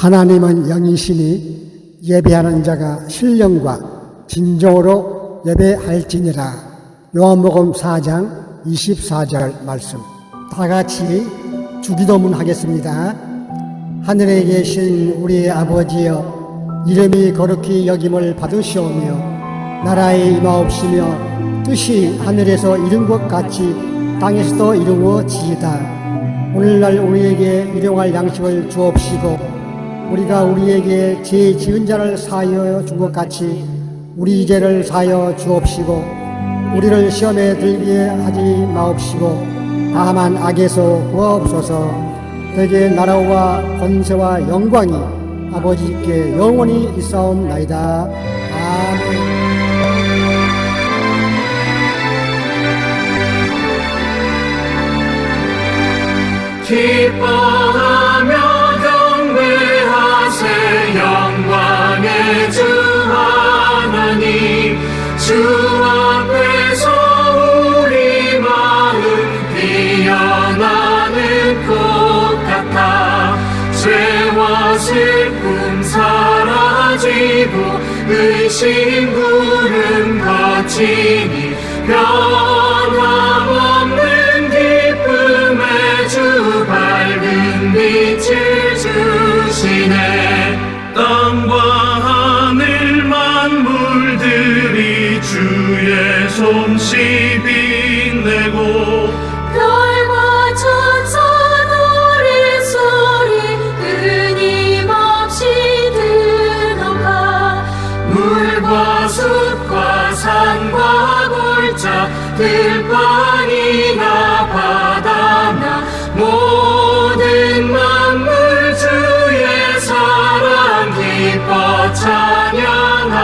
하나님은 영이시니 예배하는 자가 신령과 진정으로 예배할지니라. 요한복음 4장 24절 말씀. 다 같이 주기도문 하겠습니다. 하늘에 계신 우리 아버지여, 이름이 거룩히 여김을 받으시오며 나라의 임하옵시며 뜻이 하늘에서 이룬 것 같이 땅에서도 이루어지이다. 오늘날 우리에게 일용할 양식을 주옵시고 우리가 우리에게 죄 지은 자를 사하여 준 것 같이 우리 죄를 사하여 주옵시고 우리를 시험에 들게 하지 마옵시고 다만 악에서 구하옵소서. 대개 나라와 권세와 영광이 아버지께 영원히 있사옵나이다. 아멘. 기뻐하며 경배하세 영광의 주 하나님. 주 앞에서 우리 마음 피어나는 꽃 같아 죄와 슬픔 사라지고 의심 구름 거치니 변함없는 기쁨의 주 밝은 빛을 주시네. 땅과 하늘 만물들이 주의 솜씨 빛내고 별과 천사 노랫소리 끊임없이 드러가 물과 숲과 산과 골짜 들판이나 바다나 모든 만물 주의 사랑 기뻐 찬양하여라.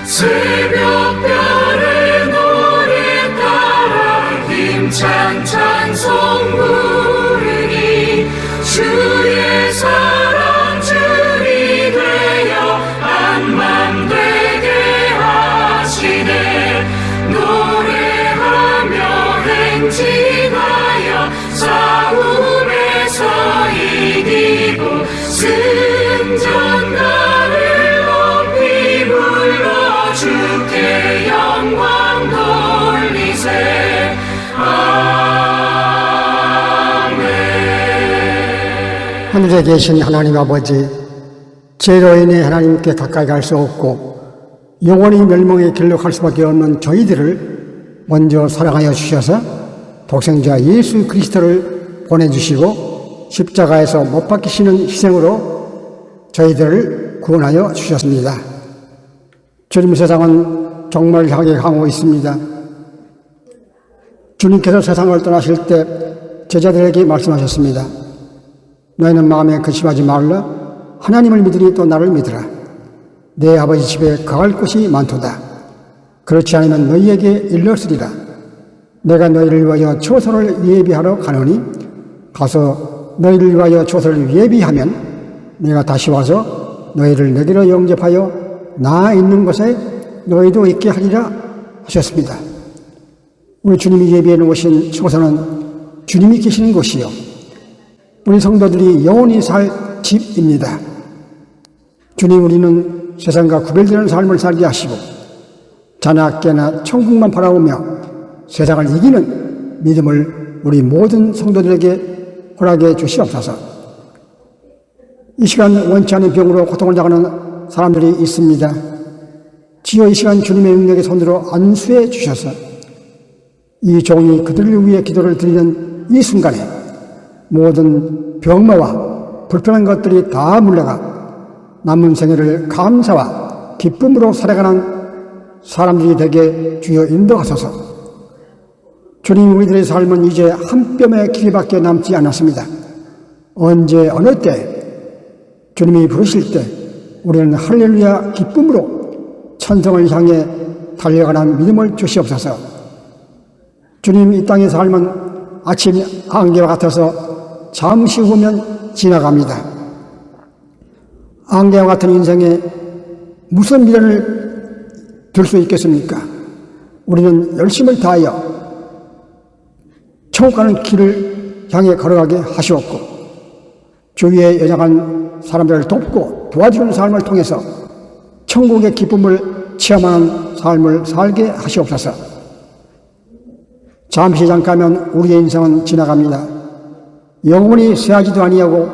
새벽별의 노래 따라 힘찬 찬송 부르니 주의 사랑 줄이 되어 한맘 되게 하시네. 노래하며 행진하여 싸움에서 이기고 승전가를 높이 불러 주께 영광 돌리세. 아멘. 하늘에 계신 하나님 아버지, 죄로 인해 하나님께 가까이 갈 수 없고 영원히 멸망의 길로 갈 수밖에 없는 저희들을 먼저 사랑하여 주셔서 독생자 예수 그리스도를 보내주시고 십자가에서 못 박히시는 희생으로 저희들을 구원하여 주셨습니다. 주님, 세상은 정말 향해 가고 있습니다. 주님께서 세상을 떠나실 때 제자들에게 말씀하셨습니다. 너희는 마음에 근심하지 말라. 하나님을 믿으니 또 나를 믿으라. 내 아버지 집에 거할 곳이 많도다. 그렇지 않으면 너희에게 일렀으리라. 내가 너희를 위하여 초소를 예비하러 가노니 가서 너희를 위하여 초소를 예비하면 내가 다시 와서 너희를 내게로 영접하여 나 있는 곳에 너희도 있게 하리라 하셨습니다. 우리 주님이 예비해 놓으신 초소는 주님이 계시는 곳이요, 우리 성도들이 영원히 살 집입니다. 주님, 우리는 세상과 구별되는 삶을 살게 하시고 자나 깨나 천국만 바라보며 세상을 이기는 믿음을 우리 모든 성도들에게 허락해 주시옵소서. 이 시간 원치 않은 병으로 고통을 당하는 사람들이 있습니다. 지어 이 시간 주님의 능력의 손으로 안수해 주셔서 이 종이 그들을 위해 기도를 드리는 이 순간에 모든 병마와 불편한 것들이 다 물러가 남은 생애를 감사와 기쁨으로 살아가는 사람들이 되게 주여 인도하소서. 주님, 우리들의 삶은 이제 한 뼘의 길이밖에 남지 않았습니다. 언제 어느 때 주님이 부르실 때 우리는 할렐루야 기쁨으로 천성을 향해 달려가는 믿음을 주시옵소서. 주님, 이 땅의 삶은 아침 안개와 같아서 잠시 후면 지나갑니다. 안개와 같은 인생에 무슨 미련을 들 수 있겠습니까? 우리는 열심을 다하여 천국 가는 길을 향해 걸어가게 하시옵고 주위에 연약한 사람들을 돕고 도와주는 삶을 통해서 천국의 기쁨을 체험하는 삶을 살게 하시옵소서. 잠시 잠깐만 우리의 인생은 지나갑니다. 영원히 쇠하지도 아니하고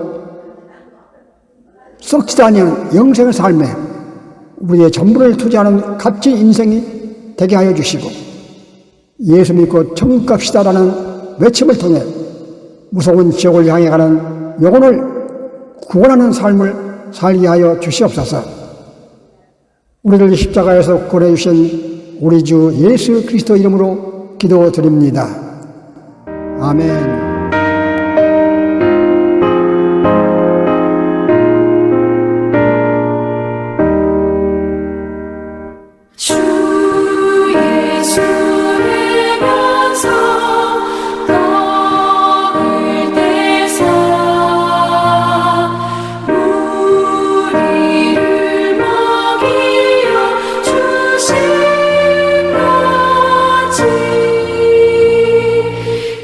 썩지도 아니하는 영생의 삶에 우리의 전부를 투자하는 값진 인생이 되게 하여 주시고, 예수 믿고 천국 갑시다라는 외침을 통해 무서운 지옥을 향해 가는 영혼을 구원하는 삶을 살게 하여 주시옵소서. 우리를 십자가에서 구원해 주신 우리 주 예수 그리스도 이름으로 기도드립니다. 아멘. 주 예수 외면서 떡을 떼사 우리를 먹이어 주신 같이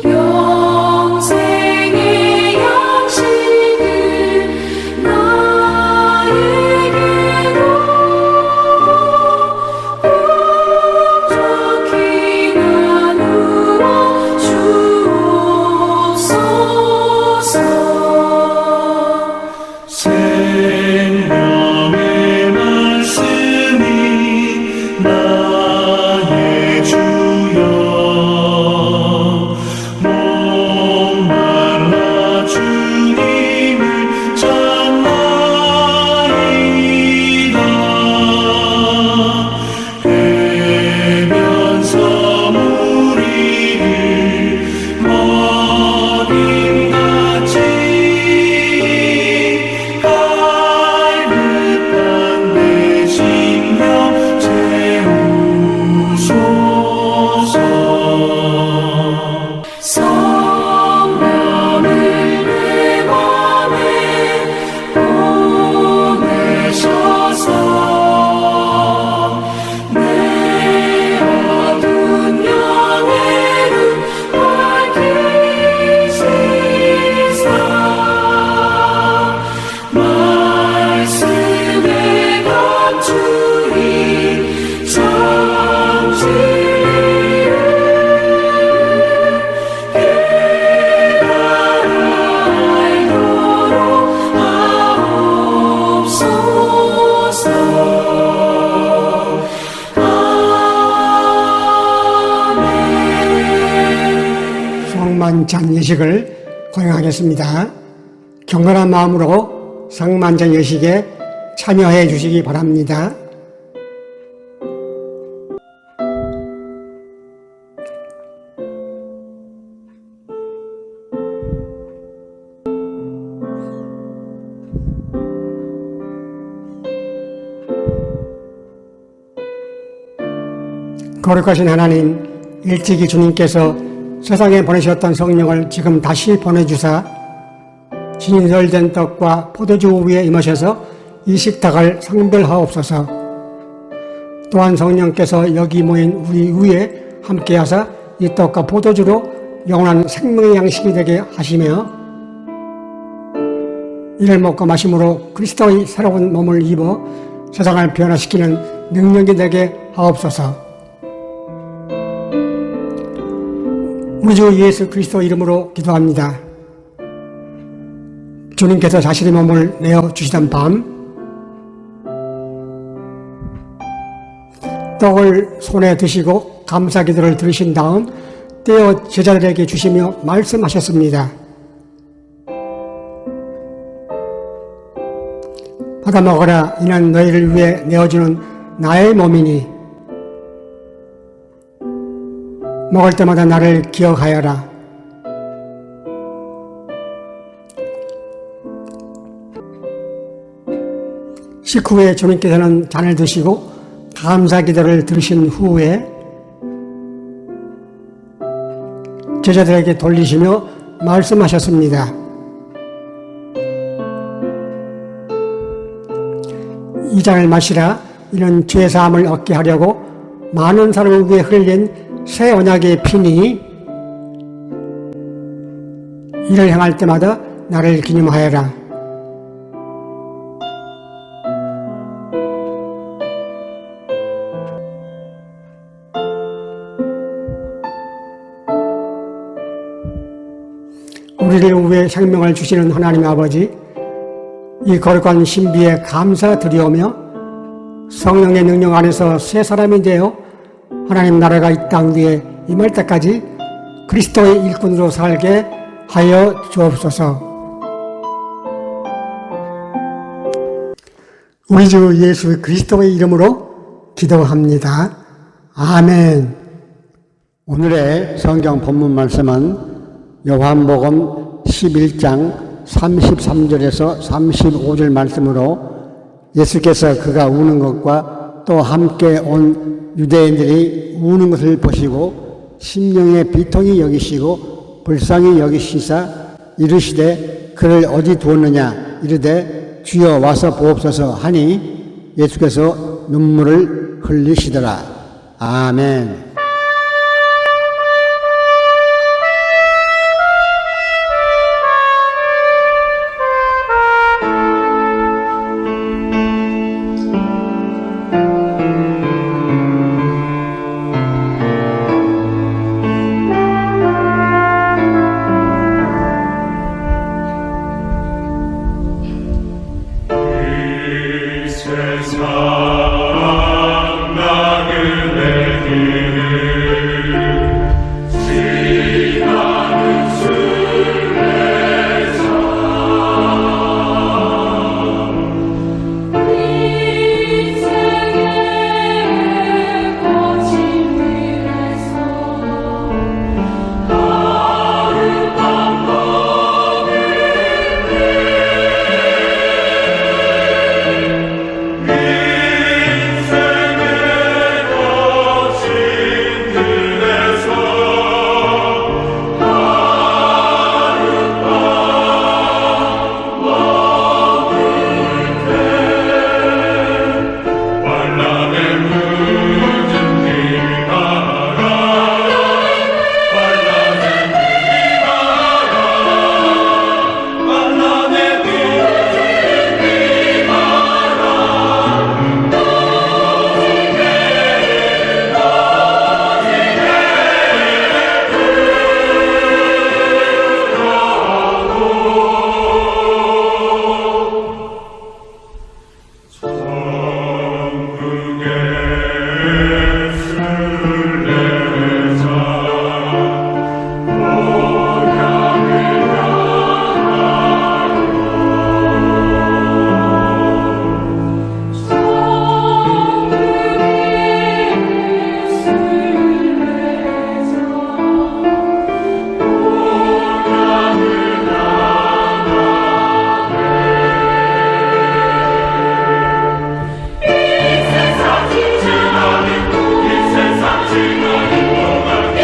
영생의 양식을 나에게도 풍족히 나누어 주옵소서. 생명의 말씀이 나의 주여 목말라 주님을 찾나이다. 되면서 우리를 먹임같이 갈급한 내 심령 채우소서. 성령을 내 맘에 보내셔서 내 어두운 영예를 밝히시사 말씀에 감추리 참 진리를 깨달아 알도록 하옵소서. 아멘. 성만찬 예식을 거행하겠습니다. 경건한 마음으로 성만찬 예식에 참여해 주시기 바랍니다. 거룩하신 하나님, 일찍이 주님께서 세상에 보내셨던 성령을 지금 다시 보내주사 진설된 떡과 포도주 위에 임하셔서 이 식탁을 상별하옵소서. 또한 성령께서 여기 모인 우리 위에 함께하사 이 떡과 포도주로 영원한 생명의 양식이 되게 하시며, 이를 먹고 마심으로 그리스도의 새로운 몸을 입어 세상을 변화시키는 능력이 되게 하옵소서. 우리 주 예수 그리스도 이름으로 기도합니다. 주님께서 자신의 몸을 내어주시던 밤, 떡을 손에 드시고 감사 기도를 들으신 다음 떼어 제자들에게 주시며 말씀하셨습니다. 받아 먹어라. 이는 너희를 위해 내어주는 나의 몸이니 먹을 때마다 나를 기억하여라. 식후에 주님께서는 잔을 드시고 감사 기도를 들으신 후에 제자들에게 돌리시며 말씀하셨습니다. 이 잔을 마시라. 이는 죄 사함을 얻게 하려고 많은 사람을 위해 흘린 새 언약의 피니, 이를 행할 때마다 나를 기념하여라. 우리를 위해 생명을 주시는 하나님 아버지, 이 거룩한 신비에 감사드리오며 성령의 능력 안에서 새 사람이 되어 하나님 나라가 이 땅 위에 임할 때까지 그리스도의 일꾼으로 살게 하여 주옵소서. 우리 주 예수 그리스도의 이름으로 기도합니다. 아멘. 오늘의 성경 본문 말씀은 요한복음 11장 33절에서 35절 말씀으로 예수께서 그가 우는 것과 또 함께 온 유대인들이 우는 것을 보시고 심령의 비통이 여기시고 불쌍히 여기시사 이르시되 그를 어디 두었느냐 이르되 주여 와서 보옵소서 하니 예수께서 눈물을 흘리시더라. 아멘. 세상 나그네길 지나는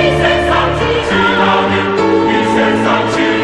순례자 인생의 거친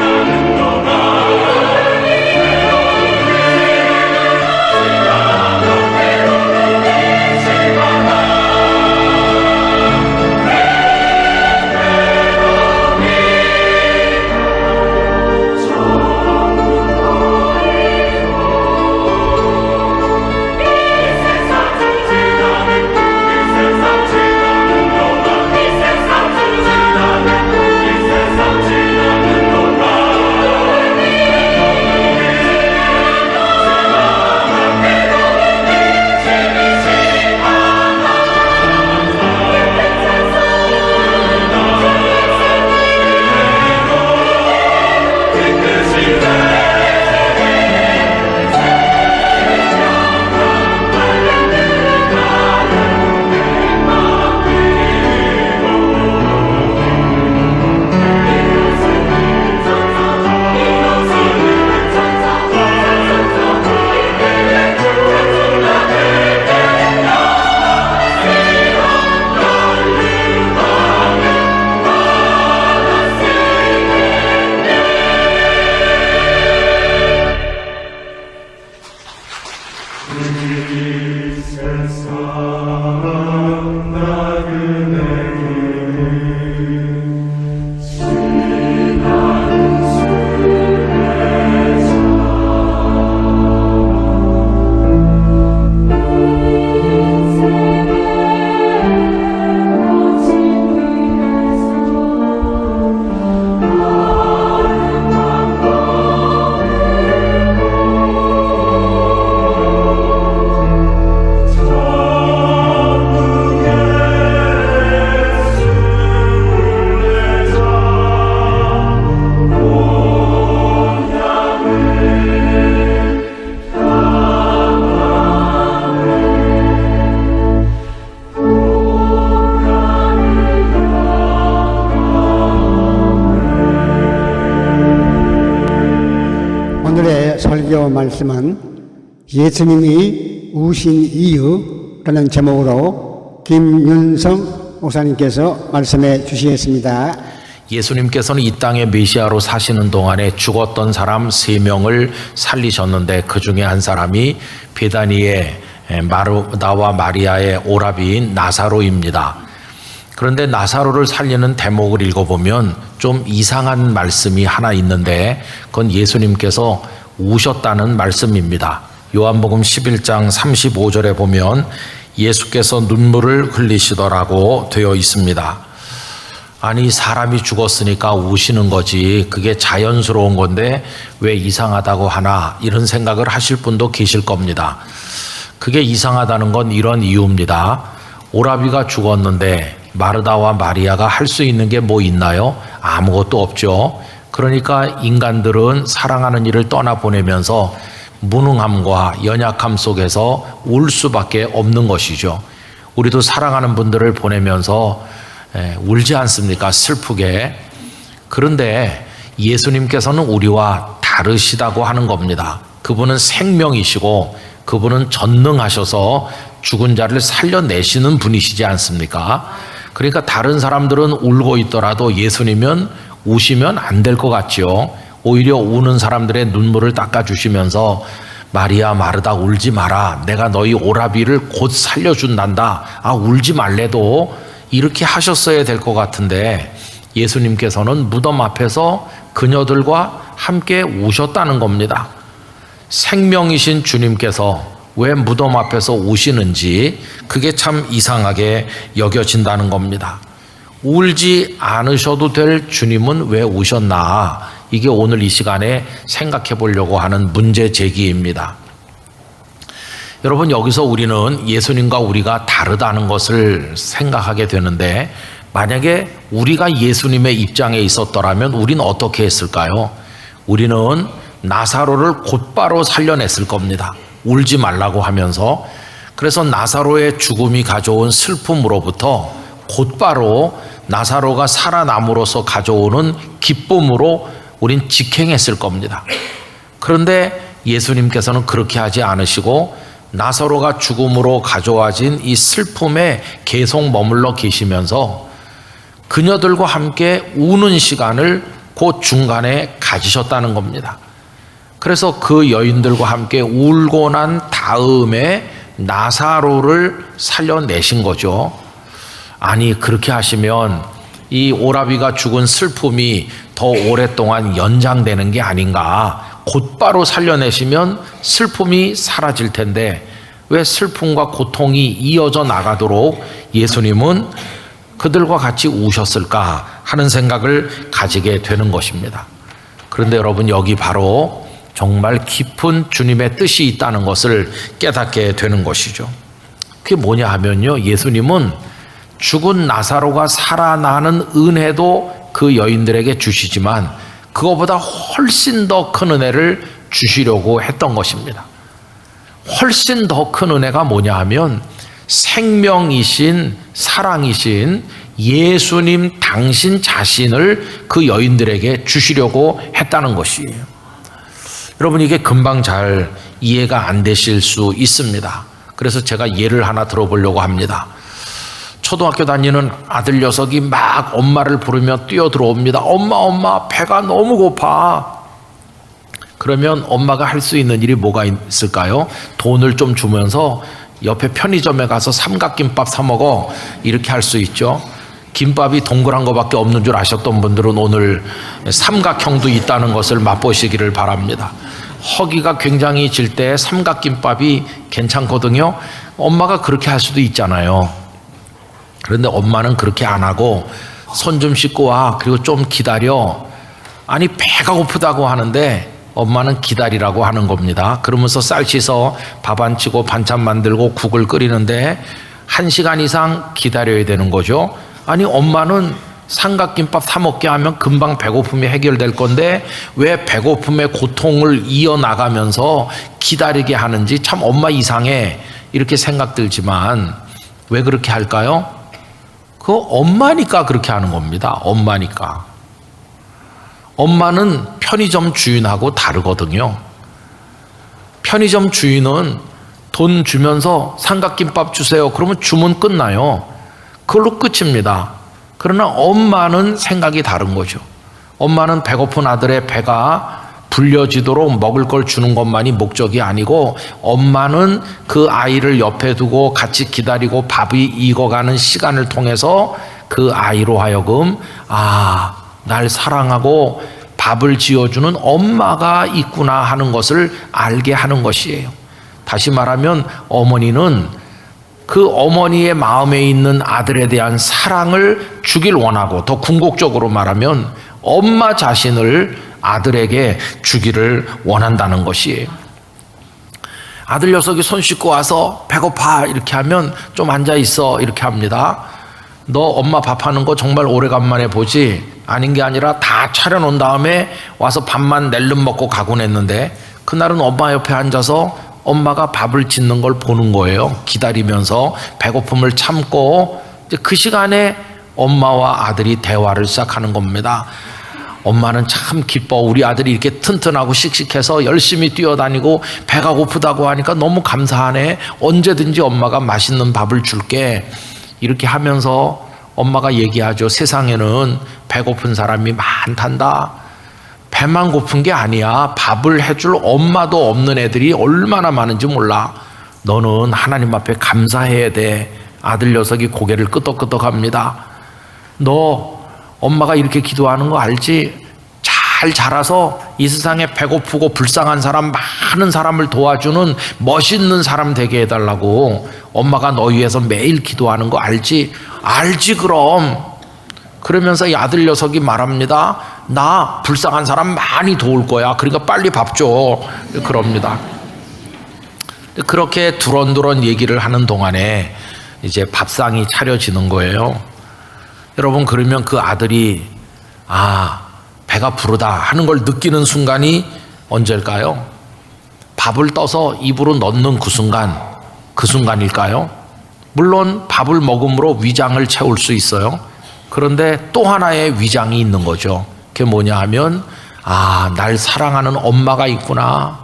길에서 아름다운 법을 설교 말씀은 예수님이 우신 이유라는 제목으로 김윤성 목사님께서 말씀해 주시겠습니다. 예수님께서는 이 땅에 메시아로 사시는 동안에 죽었던 사람 3명을 살리셨는데 그 중에 한 사람이 베다니의 마르다와 마리아의 오라비인 나사로입니다. 그런데 나사로를 살리는 대목을 읽어보면 좀 이상한 말씀이 하나 있는데 그건 예수님께서 우셨다는 말씀입니다. 요한복음 11장 35절에 보면 예수께서 눈물을 흘리시더라고 되어 있습니다. 아니, 사람이 죽었으니까 우시는 거지, 그게 자연스러운 건데 왜 이상하다고 하나, 이런 생각을 하실 분도 계실 겁니다. 그게 이상하다는 건 이런 이유입니다. 오라비가 죽었는데 마르다와 마리아가 할 수 있는 게 뭐 있나요? 아무것도 없죠. 그러니까 인간들은 사랑하는 이를 떠나보내면서 무능함과 연약함 속에서 울 수밖에 없는 것이죠. 우리도 사랑하는 분들을 보내면서 울지 않습니까? 슬프게. 그런데 예수님께서는 우리와 다르시다고 하는 겁니다. 그분은 생명이시고 그분은 전능하셔서 죽은 자를 살려내시는 분이시지 않습니까? 그러니까 다른 사람들은 울고 있더라도 예수님은 우시면 안 될 것 같죠. 오히려 우는 사람들의 눈물을 닦아주시면서 마리아, 마르다, 울지 마라, 내가 너희 오라비를 곧 살려준단다. 울지 말래도 이렇게 하셨어야 될 것 같은데 예수님께서는 무덤 앞에서 그녀들과 함께 우셨다는 겁니다. 생명이신 주님께서 왜 무덤 앞에서 우시는지 그게 참 이상하게 여겨진다는 겁니다. 울지 않으셔도 될 주님은 왜 우셨나? 이게 오늘 이 시간에 생각해 보려고 하는 문제 제기입니다. 여러분, 여기서 우리는 예수님과 우리가 다르다는 것을 생각하게 되는데 만약에 우리가 예수님의 입장에 있었더라면 우리는 어떻게 했을까요? 우리는 나사로를 곧바로 살려냈을 겁니다. 울지 말라고 하면서. 그래서 나사로의 죽음이 가져온 슬픔으로부터 곧바로 나사로가 살아남으로써 가져오는 기쁨으로 우린 직행했을 겁니다. 그런데 예수님께서는 그렇게 하지 않으시고 나사로가 죽음으로 가져와진 이 슬픔에 계속 머물러 계시면서 그녀들과 함께 우는 시간을 그 중간에 가지셨다는 겁니다. 그래서 그 여인들과 함께 울고 난 다음에 나사로를 살려내신 거죠. 아니, 그렇게 하시면 이 오라비가 죽은 슬픔이 더 오랫동안 연장되는 게 아닌가. 곧바로 살려내시면 슬픔이 사라질 텐데 왜 슬픔과 고통이 이어져 나가도록 예수님은 그들과 같이 우셨을까 하는 생각을 가지게 되는 것입니다. 그런데 여러분, 여기 바로 정말 깊은 주님의 뜻이 있다는 것을 깨닫게 되는 것이죠. 그게 뭐냐 하면요, 예수님은 죽은 나사로가 살아나는 은혜도 그 여인들에게 주시지만 그거보다 훨씬 더 큰 은혜를 주시려고 했던 것입니다. 훨씬 더 큰 은혜가 뭐냐 하면 생명이신, 사랑이신 예수님 당신 자신을 그 여인들에게 주시려고 했다는 것이에요. 여러분, 이게 금방 잘 이해가 안 되실 수 있습니다. 그래서 제가 예를 하나 들어보려고 합니다. 초등학교 다니는 아들 녀석이 막 엄마를 부르며 뛰어들어옵니다. 엄마, 엄마, 배가 너무 고파. 그러면 엄마가 할 수 있는 일이 뭐가 있을까요? 돈을 좀 주면서 옆에 편의점에 가서 삼각김밥 사 먹어, 이렇게 할 수 있죠. 김밥이 동그란 거밖에 없는 줄 아셨던 분들은 오늘 삼각형도 있다는 것을 맛보시기를 바랍니다. 허기가 굉장히 질 때 삼각김밥이 괜찮거든요. 엄마가 그렇게 할 수도 있잖아요. 그런데 엄마는 그렇게 안 하고 손 좀 씻고 와, 그리고 좀 기다려. 아니, 배가 고프다고 하는데 엄마는 기다리라고 하는 겁니다. 그러면서 쌀 씻어 밥 안 치고 반찬 만들고 국을 끓이는데 1시간 이상 기다려야 되는 거죠. 아니, 엄마는 삼각김밥 사 먹게 하면 금방 배고픔이 해결될 건데 왜 배고픔의 고통을 이어나가면서 기다리게 하는지 참 엄마 이상해, 이렇게 생각 들지만 왜 그렇게 할까요? 그거 엄마니까 그렇게 하는 겁니다. 엄마니까. 엄마는 편의점 주인하고 다르거든요. 편의점 주인은 돈 주면서 삼각김밥 주세요. 그러면 주문 끝나요. 그걸로 끝입니다. 그러나 엄마는 생각이 다른 거죠. 엄마는 배고픈 아들의 배가 불려지도록 먹을 걸 주는 것만이 목적이 아니고 엄마는 그 아이를 옆에 두고 같이 기다리고 밥이 익어가는 시간을 통해서 그 아이로 하여금 날 사랑하고 밥을 지어주는 엄마가 있구나 하는 것을 알게 하는 것이에요. 다시 말하면 어머니는 그 어머니의 마음에 있는 아들에 대한 사랑을 주길 원하고, 더 궁극적으로 말하면 엄마 자신을 아들에게 주기를 원한다는 것이에요. 아들 녀석이 손 씻고 와서 배고파 이렇게 하면 좀 앉아 있어 이렇게 합니다. 너 엄마 밥하는 거 정말 오래간만에 보지? 아닌 게 아니라 다 차려놓은 다음에 와서 밥만 낼름 먹고 가곤 했는데, 그날은 엄마 옆에 앉아서 엄마가 밥을 짓는 걸 보는 거예요. 기다리면서 배고픔을 참고 이제 그 시간에 엄마와 아들이 대화를 시작하는 겁니다. 엄마는 참 기뻐. 우리 아들이 이렇게 튼튼하고 씩씩해서 열심히 뛰어다니고 배가 고프다고 하니까 너무 감사하네. 언제든지 엄마가 맛있는 밥을 줄게. 이렇게 하면서 엄마가 얘기하죠. 세상에는 배고픈 사람이 많단다. 배만 고픈 게 아니야. 밥을 해줄 엄마도 없는 애들이 얼마나 많은지 몰라. 너는 하나님 앞에 감사해야 돼. 아들 녀석이 고개를 끄덕끄덕합니다. 너 엄마가 이렇게 기도하는 거 알지? 잘 자라서 이 세상에 배고프고 불쌍한 사람, 많은 사람을 도와주는 멋있는 사람 되게 해달라고 엄마가 너 위해서 매일 기도하는 거 알지? 알지 그럼. 그러면서 이 아들 녀석이 말합니다. 나 불쌍한 사람 많이 도울 거야. 그러니까 빨리 밥 줘. 그럽니다. 그렇게 두런두런 얘기를 하는 동안에 이제 밥상이 차려지는 거예요. 여러분, 그러면 그 아들이 배가 부르다 하는 걸 느끼는 순간이 언제일까요? 밥을 떠서 입으로 넣는 그 순간일까요? 물론 밥을 먹음으로 위장을 채울 수 있어요. 그런데 또 하나의 위장이 있는 거죠. 그게 뭐냐 하면 날 사랑하는 엄마가 있구나.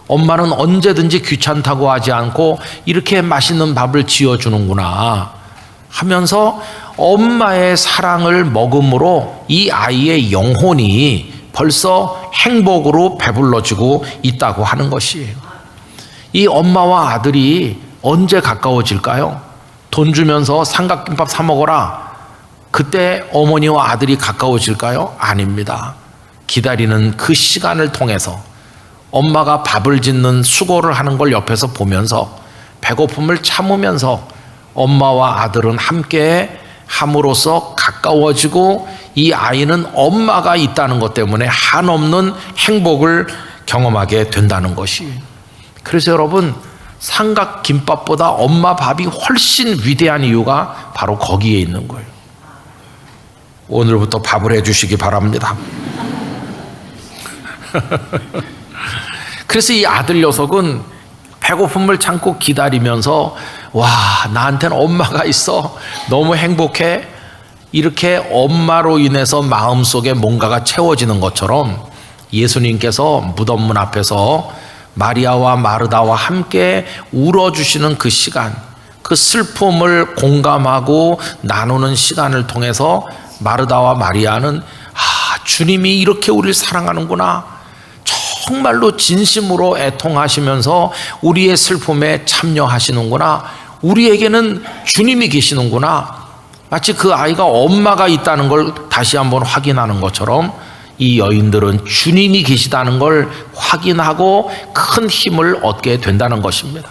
엄마는 언제든지 귀찮다고 하지 않고 이렇게 맛있는 밥을 지어주는구나 하면서 엄마의 사랑을 먹음으로 이 아이의 영혼이 벌써 행복으로 배불러지고 있다고 하는 것이에요. 이 엄마와 아들이 언제 가까워질까요? 돈 주면서 삼각김밥 사 먹어라. 그때 어머니와 아들이 가까워질까요? 아닙니다. 기다리는 그 시간을 통해서 엄마가 밥을 짓는 수고를 하는 걸 옆에서 보면서 배고픔을 참으면서 엄마와 아들은 함께 함으로써 가까워지고 이 아이는 엄마가 있다는 것 때문에 한없는 행복을 경험하게 된다는 것이. 그래서 여러분, 삼각김밥보다 엄마 밥이 훨씬 위대한 이유가 바로 거기에 있는 거예요. 오늘부터 밥을 해주시기 바랍니다. 그래서 이 아들 녀석은 배고픔을 참고 기다리면서 나한테는 엄마가 있어. 너무 행복해. 이렇게 엄마로 인해서 마음속에 뭔가가 채워지는 것처럼 예수님께서 무덤문 앞에서 마리아와 마르다와 함께 울어주시는 그 시간, 그 슬픔을 공감하고 나누는 시간을 통해서 마르다와 마리아는 주님이 이렇게 우리를 사랑하는구나, 정말로 진심으로 애통하시면서 우리의 슬픔에 참여하시는구나, 우리에게는 주님이 계시는구나, 마치 그 아이가 엄마가 있다는 걸 다시 한번 확인하는 것처럼 이 여인들은 주님이 계시다는 걸 확인하고 큰 힘을 얻게 된다는 것입니다.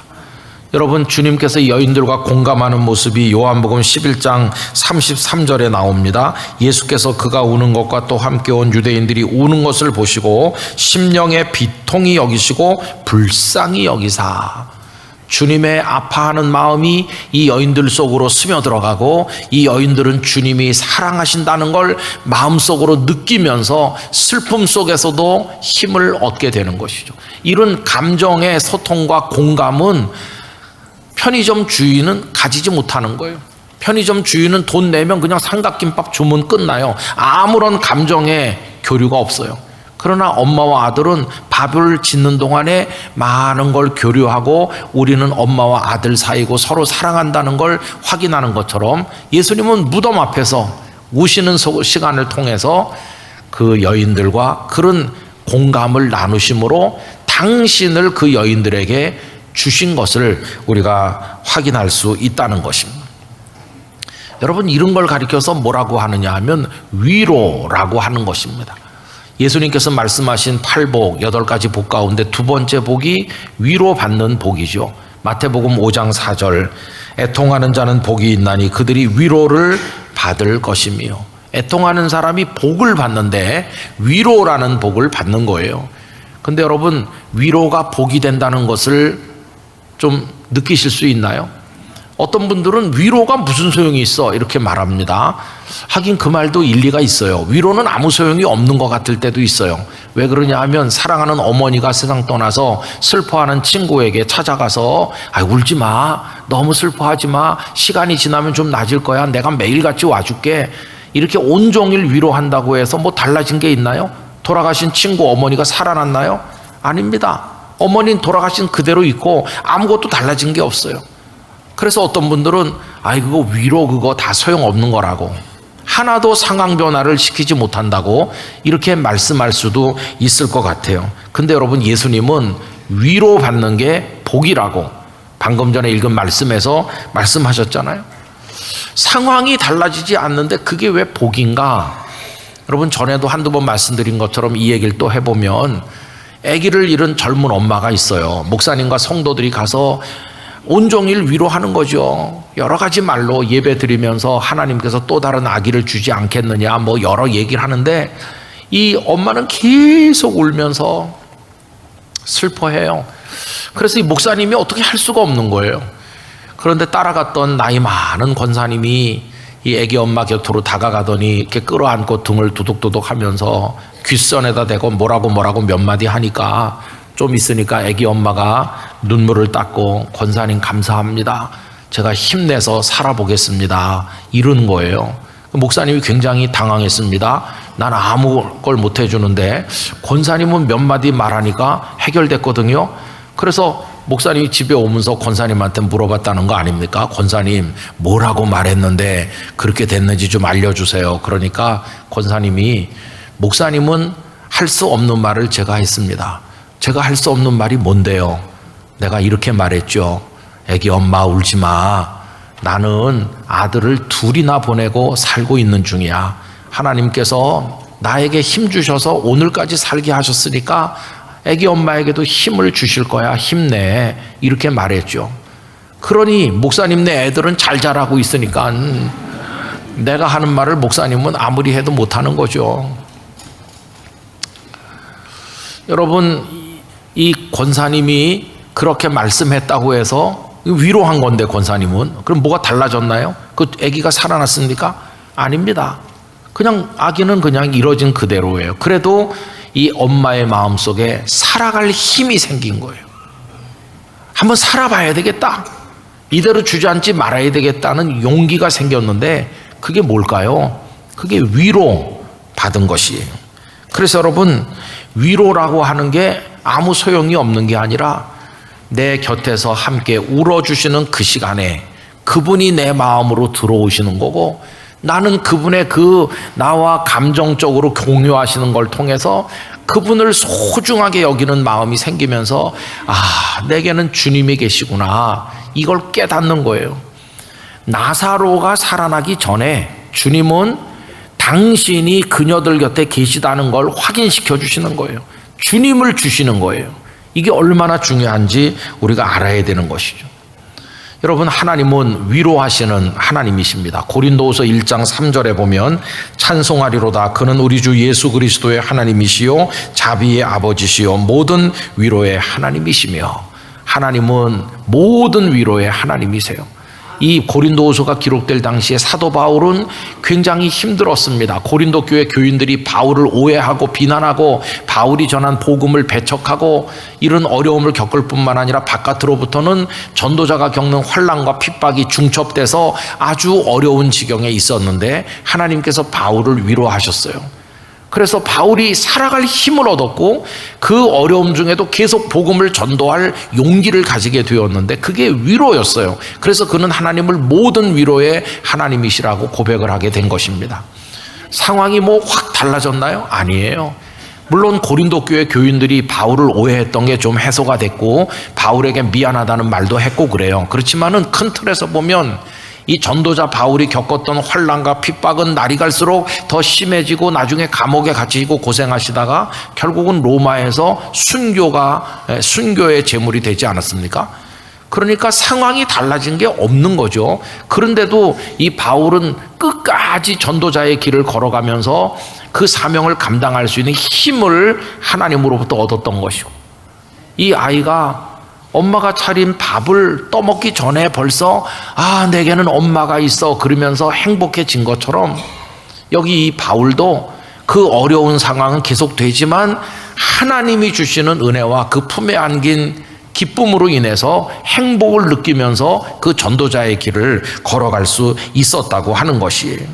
여러분, 주님께서 여인들과 공감하는 모습이 요한복음 11장 33절에 나옵니다. 예수께서 그가 우는 것과 또 함께 온 유대인들이 우는 것을 보시고 심령의 비통이 여기시고 불쌍히 여기사. 주님의 아파하는 마음이 이 여인들 속으로 스며들어가고 이 여인들은 주님이 사랑하신다는 걸 마음속으로 느끼면서 슬픔 속에서도 힘을 얻게 되는 것이죠. 이런 감정의 소통과 공감은 편의점 주인은 가지지 못하는 거예요. 편의점 주인은 돈 내면 그냥 삼각김밥 주문 끝나요. 아무런 감정의 교류가 없어요. 그러나 엄마와 아들은 밥을 짓는 동안에 많은 걸 교류하고 우리는 엄마와 아들 사이고 서로 사랑한다는 걸 확인하는 것처럼 예수님은 무덤 앞에서 우시는 시간을 통해서 그 여인들과 그런 공감을 나누심으로 당신을 그 여인들에게 주신 것을 우리가 확인할 수 있다는 것입니다. 여러분, 이런 걸 가리켜서 뭐라고 하느냐 하면 위로라고 하는 것입니다. 예수님께서 말씀하신 8복, 8가지 복 가운데 두 번째 복이 위로받는 복이죠. 마태복음 5장 4절, 애통하는 자는 복이 있나니 그들이 위로를 받을 것이며, 애통하는 사람이 복을 받는데 위로라는 복을 받는 거예요. 근데 여러분, 위로가 복이 된다는 것을 좀 느끼실 수 있나요? 어떤 분들은 위로가 무슨 소용이 있어 이렇게 말합니다. 하긴 그 말도 일리가 있어요. 위로는 아무 소용이 없는 것 같을 때도 있어요. 왜 그러냐 하면 사랑하는 어머니가 세상 떠나서 슬퍼하는 친구에게 찾아가서 울지 마, 너무 슬퍼하지 마, 시간이 지나면 좀 나아질 거야, 내가 매일같이 와줄게, 이렇게 온종일 위로한다고 해서 뭐 달라진 게 있나요? 돌아가신 친구 어머니가 살아났나요? 아닙니다. 어머니는 돌아가신 그대로 있고 아무것도 달라진 게 없어요. 그래서 어떤 분들은 그거 위로 그거 다 소용없는 거라고, 하나도 상황 변화를 시키지 못한다고 이렇게 말씀할 수도 있을 것 같아요. 근데 여러분, 예수님은 위로받는 게 복이라고 방금 전에 읽은 말씀에서 말씀하셨잖아요. 상황이 달라지지 않는데 그게 왜 복인가? 여러분, 전에도 한두 번 말씀드린 것처럼 이 얘기를 또 해보면, 아기를 잃은 젊은 엄마가 있어요. 목사님과 성도들이 가서 온종일 위로하는 거죠. 여러 가지 말로 예배 드리면서 하나님께서 또 다른 아기를 주지 않겠느냐 뭐 여러 얘기를 하는데, 이 엄마는 계속 울면서 슬퍼해요. 그래서 이 목사님이 어떻게 할 수가 없는 거예요. 그런데 따라갔던 나이 많은 권사님이 이 아기 엄마 곁으로 다가가더니 이렇게 끌어안고 등을 두둑두둑 하면서 귓선에다 대고 뭐라고 몇 마디 하니까 좀 있으니까 아기 엄마가 눈물을 닦고, 권사님 감사합니다, 제가 힘내서 살아보겠습니다, 이런 거예요. 목사님이 굉장히 당황했습니다. 난 아무 걸 못 해주는데 권사님은 몇 마디 말하니까 해결됐거든요. 그래서 목사님이 집에 오면서 권사님한테 물어봤다는 거 아닙니까? 권사님, 뭐라고 말했는데 그렇게 됐는지 좀 알려주세요. 그러니까 권사님이, 목사님은 할 수 없는 말을 제가 했습니다. 제가 할 수 없는 말이 뭔데요? 내가 이렇게 말했죠. 애기 엄마 울지 마. 나는 아들을 둘이나 보내고 살고 있는 중이야. 하나님께서 나에게 힘 주셔서 오늘까지 살게 하셨으니까 애기 엄마에게도 힘을 주실 거야. 힘내. 이렇게 말했죠. 그러니 목사님네 애들은 잘 자라고 있으니까 내가 하는 말을 목사님은 아무리 해도 못하는 거죠. 여러분, 이 권사님이 그렇게 말씀했다고 해서 위로한 건데, 권사님은 그럼 뭐가 달라졌나요? 그 아기가 살아났습니까? 아닙니다. 그냥 아기는 그냥 이뤄진 그대로예요. 그래도 이 엄마의 마음속에 살아갈 힘이 생긴 거예요. 한번 살아봐야 되겠다, 이대로 주저앉지 말아야 되겠다는 용기가 생겼는데, 그게 뭘까요? 그게 위로 받은 것이에요. 그래서 여러분, 위로라고 하는 게 아무 소용이 없는 게 아니라 내 곁에서 함께 울어주시는 그 시간에 그분이 내 마음으로 들어오시는 거고, 나는 그분의 그 나와 감정적으로 공유하시는 걸 통해서 그분을 소중하게 여기는 마음이 생기면서, 내게는 주님이 계시구나, 이걸 깨닫는 거예요. 나사로가 살아나기 전에 주님은 당신이 그녀들 곁에 계시다는 걸 확인시켜 주시는 거예요. 주님을 주시는 거예요. 이게 얼마나 중요한지 우리가 알아야 되는 것이죠. 여러분, 하나님은 위로하시는 하나님이십니다. 고린도후서 1장 3절에 보면, 찬송하리로다, 그는 우리 주 예수 그리스도의 하나님이시요 자비의 아버지시요 모든 위로의 하나님이시며, 하나님은 모든 위로의 하나님이세요. 이 고린도후서가 기록될 당시에 사도 바울은 굉장히 힘들었습니다. 고린도 교회 교인들이 바울을 오해하고 비난하고 바울이 전한 복음을 배척하고 이런 어려움을 겪을 뿐만 아니라 바깥으로부터는 전도자가 겪는 환난과 핍박이 중첩돼서 아주 어려운 지경에 있었는데, 하나님께서 바울을 위로하셨어요. 그래서 바울이 살아갈 힘을 얻었고 그 어려움 중에도 계속 복음을 전도할 용기를 가지게 되었는데 그게 위로였어요. 그래서 그는 하나님을 모든 위로의 하나님이시라고 고백을 하게 된 것입니다. 상황이 뭐 확 달라졌나요? 아니에요. 물론 고린도 교회 교인들이 바울을 오해했던 게 좀 해소가 됐고 바울에게 미안하다는 말도 했고 그래요. 그렇지만은 큰 틀에서 보면 이 전도자 바울이 겪었던 환난과 핍박은 날이 갈수록 더 심해지고 나중에 감옥에 갇히고 고생하시다가 결국은 로마에서 순교의 제물이 되지 않았습니까? 그러니까 상황이 달라진 게 없는 거죠. 그런데도 이 바울은 끝까지 전도자의 길을 걸어가면서 그 사명을 감당할 수 있는 힘을 하나님으로부터 얻었던 것이고, 이 아이가 엄마가 차린 밥을 떠먹기 전에 벌써 내게는 엄마가 있어 그러면서 행복해진 것처럼 여기 이 바울도 그 어려운 상황은 계속되지만 하나님이 주시는 은혜와 그 품에 안긴 기쁨으로 인해서 행복을 느끼면서 그 전도자의 길을 걸어갈 수 있었다고 하는 것이에요.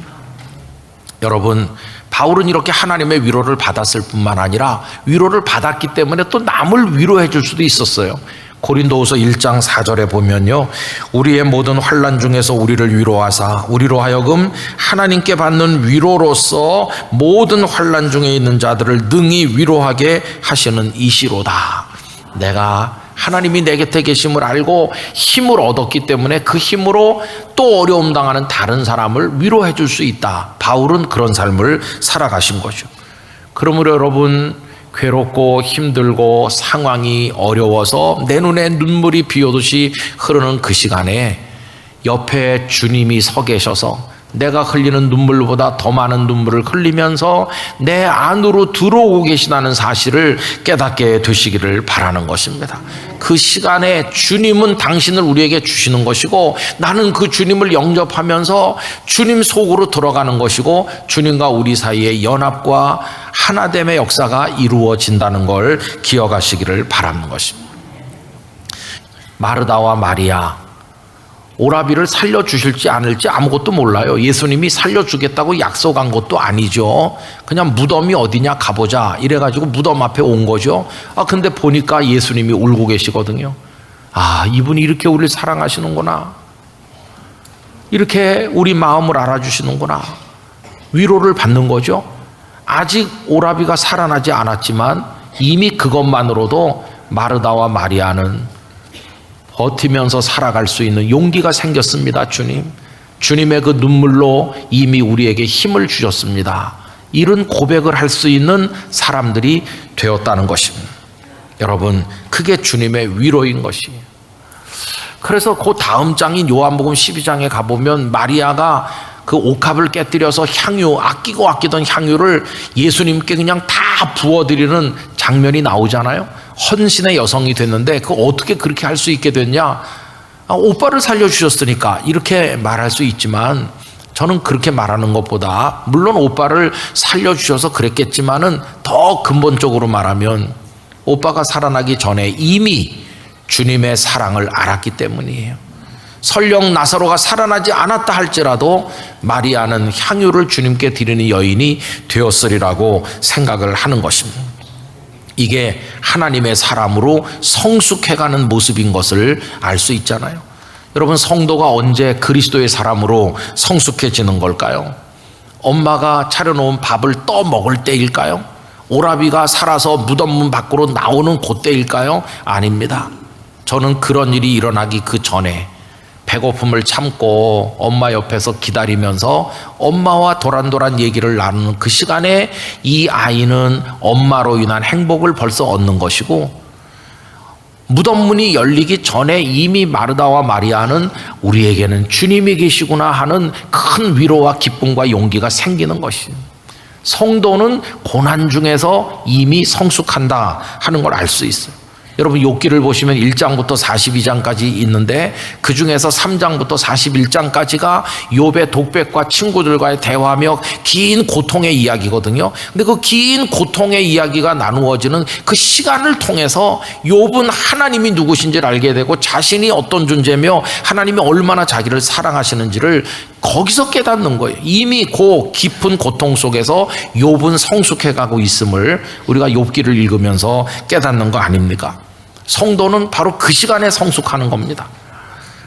여러분, 바울은 이렇게 하나님의 위로를 받았을 뿐만 아니라 위로를 받았기 때문에 또 남을 위로해 줄 수도 있었어요. 고린도후서 1장 4절에 보면요, 우리의 모든 환난 중에서 우리를 위로하사 우리로 하여금 하나님께 받는 위로로서 모든 환난 중에 있는 자들을 능히 위로하게 하시는 이시로다. 내가 하나님이 내 곁에 계심을 알고 힘을 얻었기 때문에 그 힘으로 또 어려움 당하는 다른 사람을 위로해 줄 수 있다. 바울은 그런 삶을 살아가신 거죠. 그러므로 여러분, 괴롭고 힘들고 상황이 어려워서 내 눈에 눈물이 비오듯이 흐르는 그 시간에 옆에 주님이 서 계셔서 내가 흘리는 눈물보다 더 많은 눈물을 흘리면서 내 안으로 들어오고 계시다는 사실을 깨닫게 되시기를 바라는 것입니다. 그 시간에 주님은 당신을 우리에게 주시는 것이고 나는 그 주님을 영접하면서 주님 속으로 들어가는 것이고 주님과 우리 사이의 연합과 하나됨의 역사가 이루어진다는 걸 기억하시기를 바라는 것입니다. 마르다와 마리아, 오라비를 살려주실지 않을지 아무것도 몰라요. 예수님이 살려주겠다고 약속한 것도 아니죠. 그냥 무덤이 어디냐 가보자 이래가지고 무덤 앞에 온 거죠. 근데 보니까 예수님이 울고 계시거든요. 이분이 이렇게 우리를 사랑하시는구나, 이렇게 우리 마음을 알아주시는구나, 위로를 받는 거죠. 아직 오라비가 살아나지 않았지만 이미 그것만으로도 마르다와 마리아는 버티면서 살아갈 수 있는 용기가 생겼습니다. 주님의 그 눈물로 이미 우리에게 힘을 주셨습니다. 이런 고백을 할 수 있는 사람들이 되었다는 것입니다. 여러분, 그게 주님의 위로인 것이에요. 그래서 그 다음 장인 요한복음 12장에 가보면 마리아가 그 옥합을 깨뜨려서 향유, 아끼던 향유를 예수님께 그냥 다 부어드리는 장면이 나오잖아요. 헌신의 여성이 됐는데 어떻게 그렇게 할 수 있게 됐냐? 오빠를 살려주셨으니까 이렇게 말할 수 있지만 저는 그렇게 말하는 것보다, 물론 오빠를 살려주셔서 그랬겠지만은 더 근본적으로 말하면 오빠가 살아나기 전에 이미 주님의 사랑을 알았기 때문이에요. 설령 나사로가 살아나지 않았다 할지라도 마리아는 향유를 주님께 드리는 여인이 되었으리라고 생각을 하는 것입니다. 이게 하나님의 사람으로 성숙해가는 모습인 것을 알 수 있잖아요. 여러분, 성도가 언제 그리스도의 사람으로 성숙해지는 걸까요? 엄마가 차려놓은 밥을 떠먹을 때일까요? 오라비가 살아서 무덤문 밖으로 나오는 그때일까요? 아닙니다. 저는 그런 일이 일어나기 그 전에 배고픔을 참고 엄마 옆에서 기다리면서 엄마와 도란도란 얘기를 나누는 그 시간에 이 아이는 엄마로 인한 행복을 벌써 얻는 것이고, 무덤문이 열리기 전에 이미 마르다와 마리아는 우리에게는 주님이 계시구나 하는 큰 위로와 기쁨과 용기가 생기는 것이에요. 성도는 고난 중에서 이미 성숙한다 하는 걸 알 수 있어요. 여러분, 욥기를 보시면 1장부터 42장까지 있는데 그 중에서 3장부터 41장까지가 욥의 독백과 친구들과의 대화며 긴 고통의 이야기거든요. 근데 그 긴 고통의 이야기가 나누어지는 그 시간을 통해서 욥은 하나님이 누구신지를 알게 되고 자신이 어떤 존재며 하나님이 얼마나 자기를 사랑하시는지를 거기서 깨닫는 거예요. 이미 그 깊은 고통 속에서 욥은 성숙해 가고 있음을 우리가 욥기를 읽으면서 깨닫는 거 아닙니까? 성도는 바로 그 시간에 성숙하는 겁니다.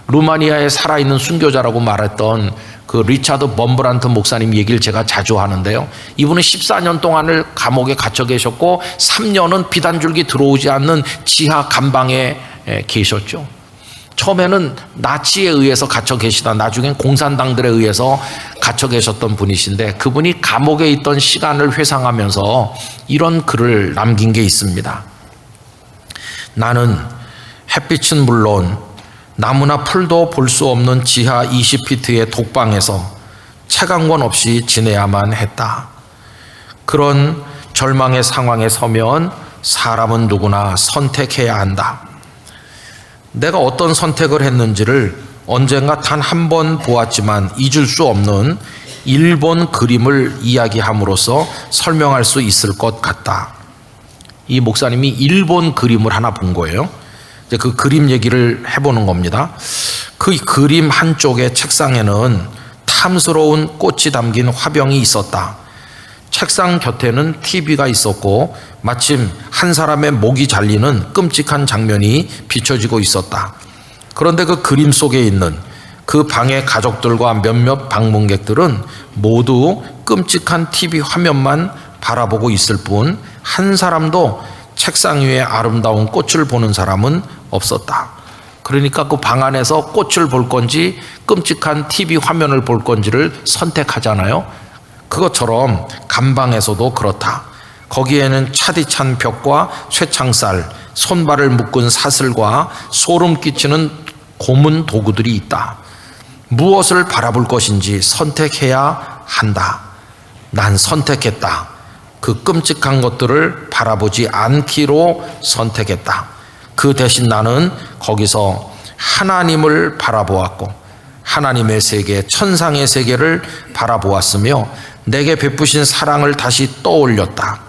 루마니아에 살아있는 순교자라고 말했던 그 리차드 범브란트 목사님 얘기를 제가 자주 하는데요. 이분은 14년 동안을 감옥에 갇혀 계셨고 3년은 비단줄기 들어오지 않는 지하 감방에 계셨죠. 처음에는 나치에 의해서 갇혀 계시다 나중엔 공산당들에 의해서 갇혀 계셨던 분이신데, 그분이 감옥에 있던 시간을 회상하면서 이런 글을 남긴 게 있습니다. 나는 햇빛은 물론 나무나 풀도 볼 수 없는 지하 20피트의 독방에서 채광권 없이 지내야만 했다. 그런 절망의 상황에 서면 사람은 누구나 선택해야 한다. 내가 어떤 선택을 했는지를 언젠가 단 한 번 보았지만 잊을 수 없는 일본 그림을 이야기함으로써 설명할 수 있을 것 같다. 이 목사님이 일본 그림을 하나 본 거예요. 이제 그 그림 얘기를 해보는 겁니다. 그 그림 한쪽의 책상에는 탐스러운 꽃이 담긴 화병이 있었다. 책상 곁에는 TV가 있었고 마침 한 사람의 목이 잘리는 끔찍한 장면이 비춰지고 있었다. 그런데 그 그림 속에 있는 그 방의 가족들과 몇몇 방문객들은 모두 끔찍한 TV 화면만 바라보고 있을 뿐 한 사람도 책상 위에 아름다운 꽃을 보는 사람은 없었다. 그러니까 그 방 안에서 꽃을 볼 건지 끔찍한 TV 화면을 볼 건지를 선택하잖아요. 그것처럼 감방에서도 그렇다. 거기에는 차디찬 벽과 쇠창살, 손발을 묶은 사슬과 소름 끼치는 고문 도구들이 있다. 무엇을 바라볼 것인지 선택해야 한다. 난 선택했다. 그 끔찍한 것들을 바라보지 않기로 선택했다. 그 대신 나는 거기서 하나님을 바라보았고 하나님의 세계, 천상의 세계를 바라보았으며 내게 베푸신 사랑을 다시 떠올렸다.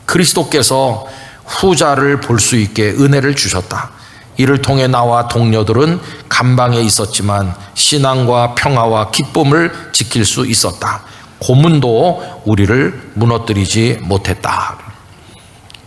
그리스도께서 후자를 볼 수 있게 은혜를 주셨다. 이를 통해 나와 동료들은 감방에 있었지만 신앙과 평화와 기쁨을 지킬 수 있었다. 고문도 우리를 무너뜨리지 못했다.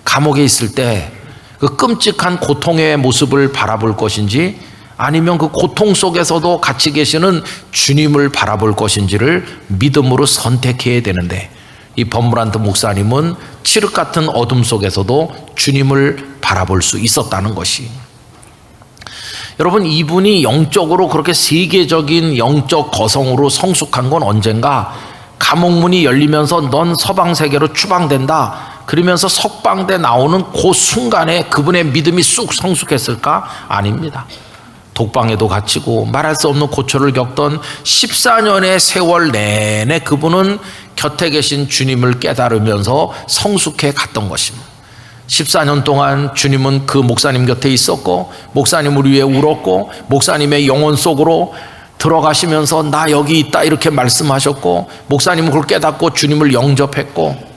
감옥에 있을 때 그 끔찍한 고통의 모습을 바라볼 것인지 아니면 그 고통 속에서도 같이 계시는 주님을 바라볼 것인지를 믿음으로 선택해야 되는데, 이 범브란트 목사님은 칠흑 같은 어둠 속에서도 주님을 바라볼 수 있었다는 것이, 여러분, 이분이 영적으로 그렇게 세계적인 영적 거성으로 성숙한 건 언젠가 감옥문이 열리면서 넌 서방 세계로 추방된다 그러면서 석방돼 나오는 그 순간에 그분의 믿음이 쑥 성숙했을까? 아닙니다. 독방에도 갇히고 말할 수 없는 고초를 겪던 14년의 세월 내내 그분은 곁에 계신 주님을 깨달으면서 성숙해 갔던 것입니다. 14년 동안 주님은 그 목사님 곁에 있었고 목사님을 위해 울었고 목사님의 영혼 속으로 들어가시면서 나 여기 있다 이렇게 말씀하셨고 목사님은 그걸 깨닫고 주님을 영접했고,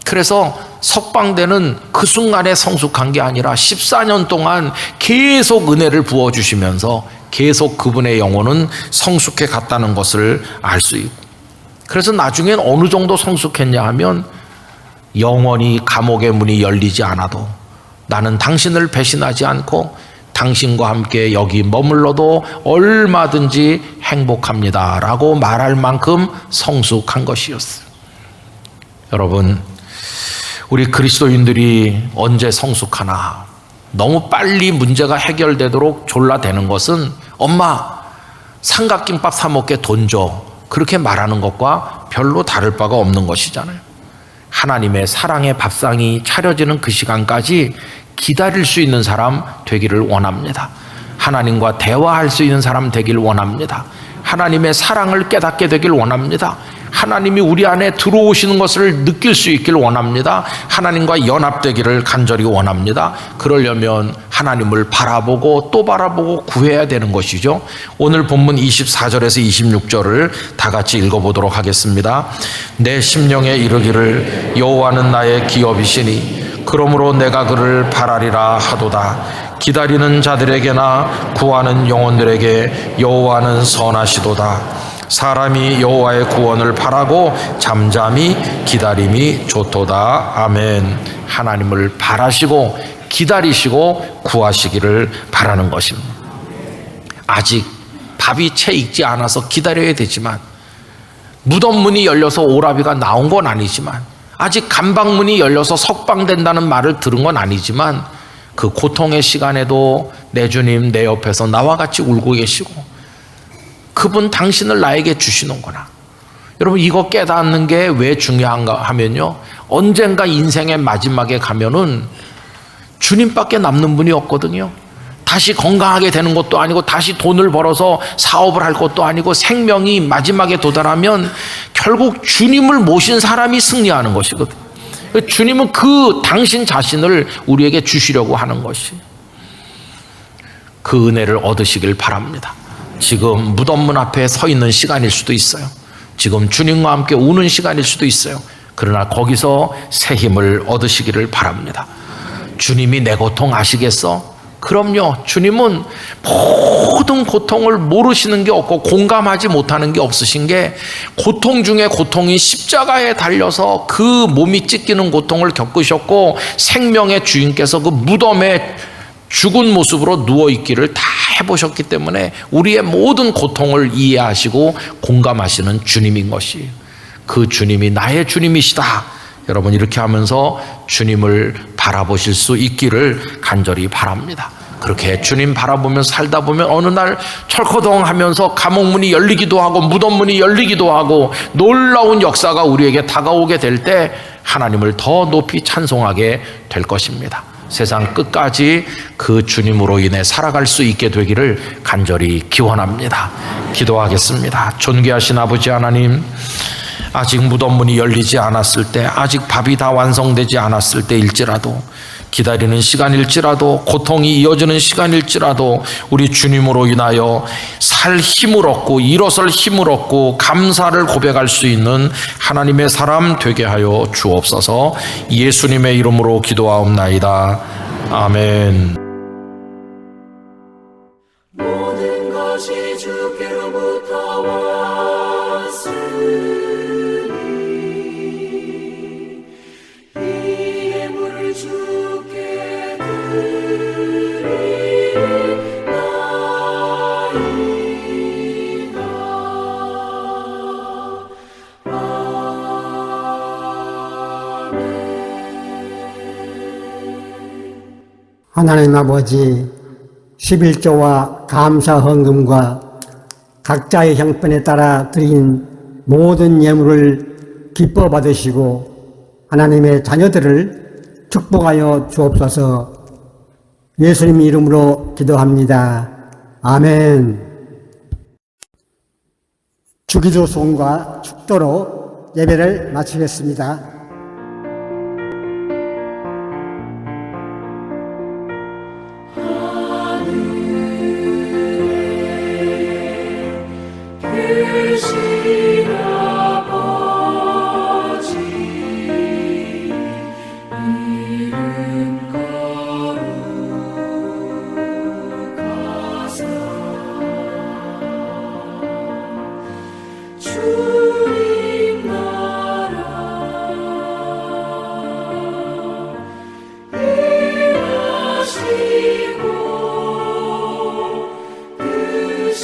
그래서 석방되는 그 순간에 성숙한 게 아니라 14년 동안 계속 은혜를 부어주시면서 계속 그분의 영혼은 성숙해 갔다는 것을 알 수 있고, 그래서 나중엔 어느 정도 성숙했냐 하면 영원히 감옥의 문이 열리지 않아도 나는 당신을 배신하지 않고 당신과 함께 여기 머물러도 얼마든지 행복합니다 라고 말할 만큼 성숙한 것이었어요. 여러분, 우리 그리스도인들이 언제 성숙하나? 너무 빨리 문제가 해결되도록 졸라대는 것은 엄마 삼각김밥 사 먹게 돈 줘 그렇게 말하는 것과 별로 다를 바가 없는 것이잖아요. 하나님의 사랑의 밥상이 차려지는 그 시간까지 기다릴 수 있는 사람 되기를 원합니다. 하나님과 대화할 수 있는 사람 되기를 원합니다. 하나님의 사랑을 깨닫게 되길 원합니다. 하나님이 우리 안에 들어오시는 것을 느낄 수 있길 원합니다. 하나님과 연합되기를 간절히 원합니다. 그러려면 하나님을 바라보고 또 바라보고 구해야 되는 것이죠. 오늘 본문 24절에서 26절을 다 같이 읽어보도록 하겠습니다. 내 심령에 이르기를 여호와는 나의 기업이시니 그러므로 내가 그를 바라리라 하도다. 기다리는 자들에게나 구하는 영혼들에게 여호와는 선하시도다. 사람이 여호와의 구원을 바라고 잠잠히 기다림이 좋도다. 아멘. 하나님을 바라시고 기다리시고 구하시기를 바라는 것입니다. 아직 밥이 채 익지 않아서 기다려야 되지만, 무덤 문이 열려서 오라비가 나온 건 아니지만, 아직 감방문이 열려서 석방된다는 말을 들은 건 아니지만, 그 고통의 시간에도 내 주님 내 옆에서 나와 같이 울고 계시고, 그분 당신을 나에게 주시는구나. 여러분, 이거 깨닫는 게 왜 중요한가 하면요, 언젠가 인생의 마지막에 가면은 주님밖에 남는 분이 없거든요. 다시 건강하게 되는 것도 아니고, 다시 돈을 벌어서 사업을 할 것도 아니고, 생명이 마지막에 도달하면 결국 주님을 모신 사람이 승리하는 것이거든요. 주님은 그 당신 자신을 우리에게 주시려고 하는 것이, 그 은혜를 얻으시길 바랍니다. 지금 무덤문 앞에 서 있는 시간일 수도 있어요. 지금 주님과 함께 우는 시간일 수도 있어요. 그러나 거기서 새 힘을 얻으시기를 바랍니다. 주님이 내 고통 아시겠어? 그럼요. 주님은 모든 고통을 모르시는 게 없고 공감하지 못하는 게 없으신 게, 고통 중에 고통이 십자가에 달려서 그 몸이 찢기는 고통을 겪으셨고, 생명의 주인께서 그 무덤에 죽은 모습으로 누워있기를 다 해보셨기 때문에 우리의 모든 고통을 이해하시고 공감하시는 주님인 것이, 그 주님이 나의 주님이시다. 여러분, 이렇게 하면서 주님을 바라보실 수 있기를 간절히 바랍니다. 그렇게 주님 바라보면서 살다 보면 어느 날 철커덩 하면서 감옥문이 열리기도 하고 무덤문이 열리기도 하고 놀라운 역사가 우리에게 다가오게 될 때 하나님을 더 높이 찬송하게 될 것입니다. 세상 끝까지 그 주님으로 인해 살아갈 수 있게 되기를 간절히 기원합니다. 기도하겠습니다. 존귀하신 아버지 하나님, 아직 무덤문이 열리지 않았을 때, 아직 밥이 다 완성되지 않았을 때일지라도, 기다리는 시간일지라도, 고통이 이어지는 시간일지라도 우리 주님으로 인하여 살 힘을 얻고 일어설 힘을 얻고 감사를 고백할 수 있는 하나님의 사람 되게 하여 주옵소서. 예수님의 이름으로 기도하옵나이다. 아멘. 모든 것이 주께로부터 왔으니 이 예물을 주께 하나님 아버지, 11조와 감사 헌금과 각자의 형편에 따라 드린 모든 예물을 기뻐 받으시고 하나님의 자녀들을 축복하여 주옵소서. 예수님 이름으로 기도합니다. 아멘. 주기도 소원과 축도로 예배를 마치겠습니다. 계신 아버지 이름 거룩하사 주님 나라 임하시고 뜻이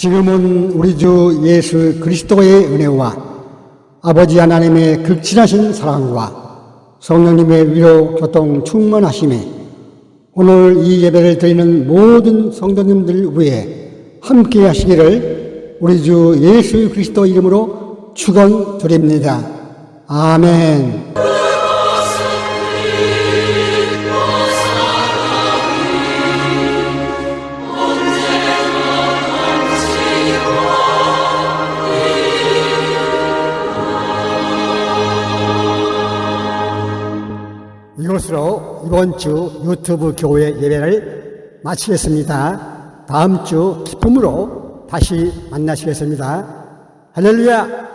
지금은 우리 주 예수 그리스도의 은혜와 아버지 하나님의 극진하신 사랑과 성령님의 위로 교통 충만하심에 오늘 이 예배를 드리는 모든 성도님들 위해 함께 하시기를 우리 주 예수 그리스도 이름으로 축원드립니다. 아멘. 이것으로 이번 주 유튜브 교회 예배를 마치겠습니다. 다음 주 기쁨으로 다시 만나시겠습니다. 할렐루야!